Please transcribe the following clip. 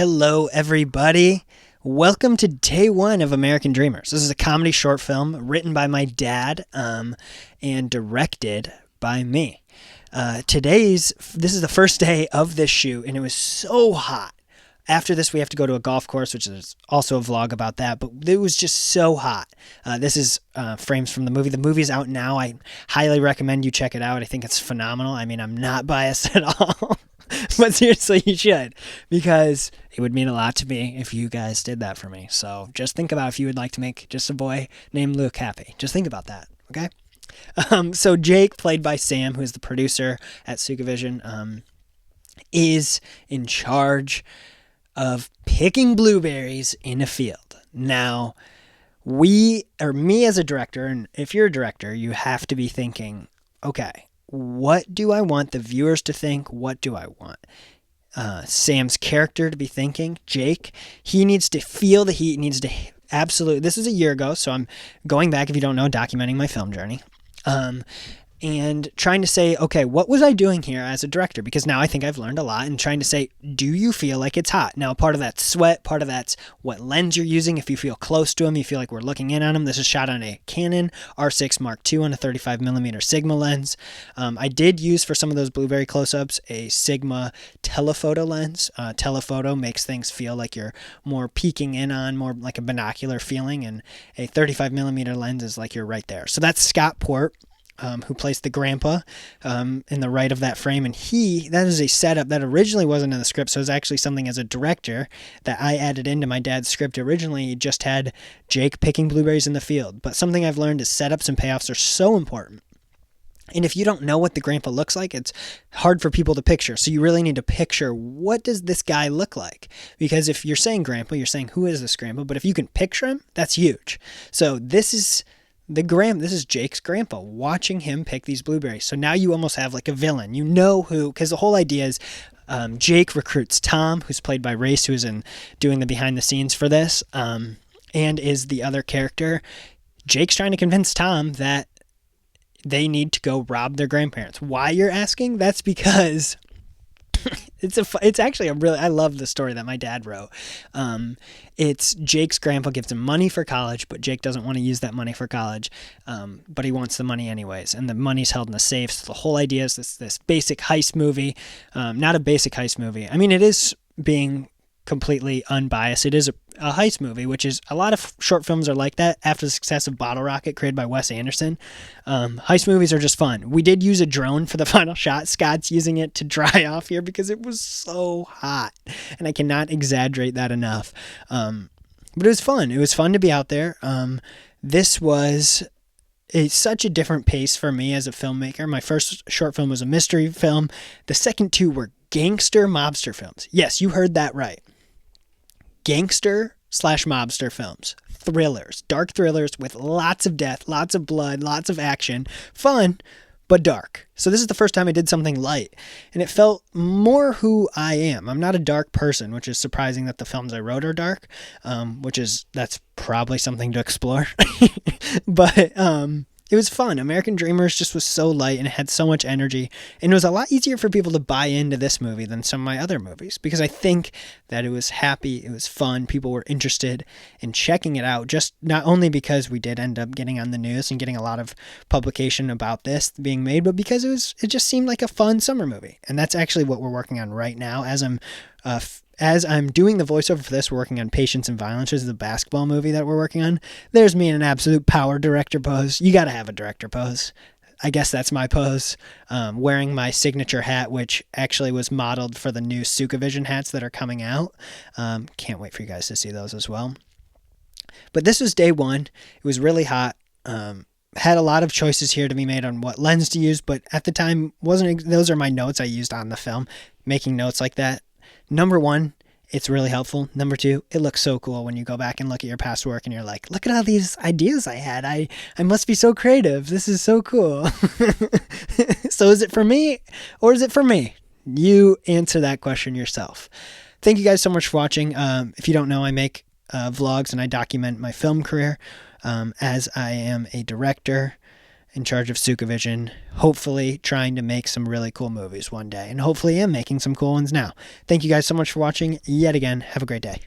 Hello, everybody. Welcome to day one of American Dreamers. This is a comedy short film written by my dad and directed by me. This is the first day of this shoot, and it was so hot. After this, we have to go to a golf course, which is also a vlog about that, but it was just so hot. This is frames from the movie. The movie's out now. I highly recommend you check it out. I think it's phenomenal. I mean, I'm not biased at all, but seriously, you should, because it would mean a lot to me if you guys did that for me. So just think about if you would like to make just a boy named Luke happy. Just think about that, okay? So Jake, played by Sam, who's the producer at Sukavision, is in charge of picking blueberries in a field. Now, me as a director, and if you're a director, you have to be thinking, okay, what do I want the viewers to think? What do I want Sam's character to be thinking? Jake, he needs to feel the heat, needs to absolutely, this is a year ago, so I'm going back, if you don't know, documenting my film journey. And trying to say, okay, what was I doing here as a director? Because now I think I've learned a lot, and trying to say, do you feel like it's hot? Now, part of that's sweat, part of that's what lens you're using. If you feel close to him, you feel like we're looking in on him. This is shot on a Canon R6 Mark II on a 35mm Sigma lens. I did use, for some of those blueberry close-ups, a Sigma telephoto lens. Telephoto makes things feel like you're more peeking in on, more like a binocular feeling, and a 35mm lens is like you're right there. So that's Scott Port, who plays the grandpa in the right of that frame. And that is a setup that originally wasn't in the script, so it was actually something as a director that I added into my dad's script. Originally, he just had Jake picking blueberries in the field. But something I've learned is setups and payoffs are so important. And if you don't know what the grandpa looks like, it's hard for people to picture. So you really need to picture, what does this guy look like? Because if you're saying grandpa, you're saying, who is this grandpa? But if you can picture him, that's huge. So this is Jake's grandpa, watching him pick these blueberries. So now you almost have like a villain. You know who, because the whole idea is Jake recruits Tom, who's played by Race, who's doing the behind the scenes for this, and is the other character. Jake's trying to convince Tom that they need to go rob their grandparents. Why, you're asking? That's because it's actually I love the story that my dad wrote. It's Jake's grandpa gives him money for college, but Jake doesn't want to use that money for college, but he wants the money anyways, and the money's held in a safe. So the whole idea is this basic heist movie, not a basic heist movie. I mean, it is being completely unbiased. It is a heist movie, which is, a lot of short films are like that after the success of Bottle Rocket, created by Wes Anderson. Heist movies are just fun. We did use a drone for the final shot. Scott's using it to dry off here because it was so hot, and I cannot exaggerate that enough. But it was fun. It was fun to be out there. This was such a different pace for me as a filmmaker. My first short film was a mystery film. The second two were gangster mobster films. Yes, you heard that right. Gangster/mobster films. Thrillers. Dark thrillers with lots of death, lots of blood, lots of action. Fun, but dark. So this is the first time I did something light, and it felt more who I am. I'm not a dark person, which is surprising that the films I wrote are dark, that's probably something to explore. But it was fun. American Dreamers just was so light, and it had so much energy, and it was a lot easier for people to buy into this movie than some of my other movies, because I think that it was happy, it was fun, people were interested in checking it out, just not only because we did end up getting on the news and getting a lot of publication about this being made, but because it just seemed like a fun summer movie. And that's actually what we're working on right now. As I'm doing the voiceover for this, we're working on Patience and Violence, which is the basketball movie that we're working on. There's me in an absolute power director pose. You got to have a director pose. I guess that's my pose. Wearing my signature hat, which actually was modeled for the new Sukavision hats that are coming out. Can't wait for you guys to see those as well. But this was day one. It was really hot. Had a lot of choices here to be made on what lens to use, but at the time, those are my notes I used on the film, making notes like that. Number one, it's really helpful. Number two, it looks so cool when you go back and look at your past work and you're like, look at all these ideas I had. I must be so creative. This is so cool. So is it for me or is it for me? You answer that question yourself. Thank you guys so much for watching. If you don't know, I make vlogs and I document my film career as I am a director in charge of Sukavision, hopefully trying to make some really cool movies one day, and hopefully am making some cool ones now. Thank you guys so much for watching yet again. Have a great day.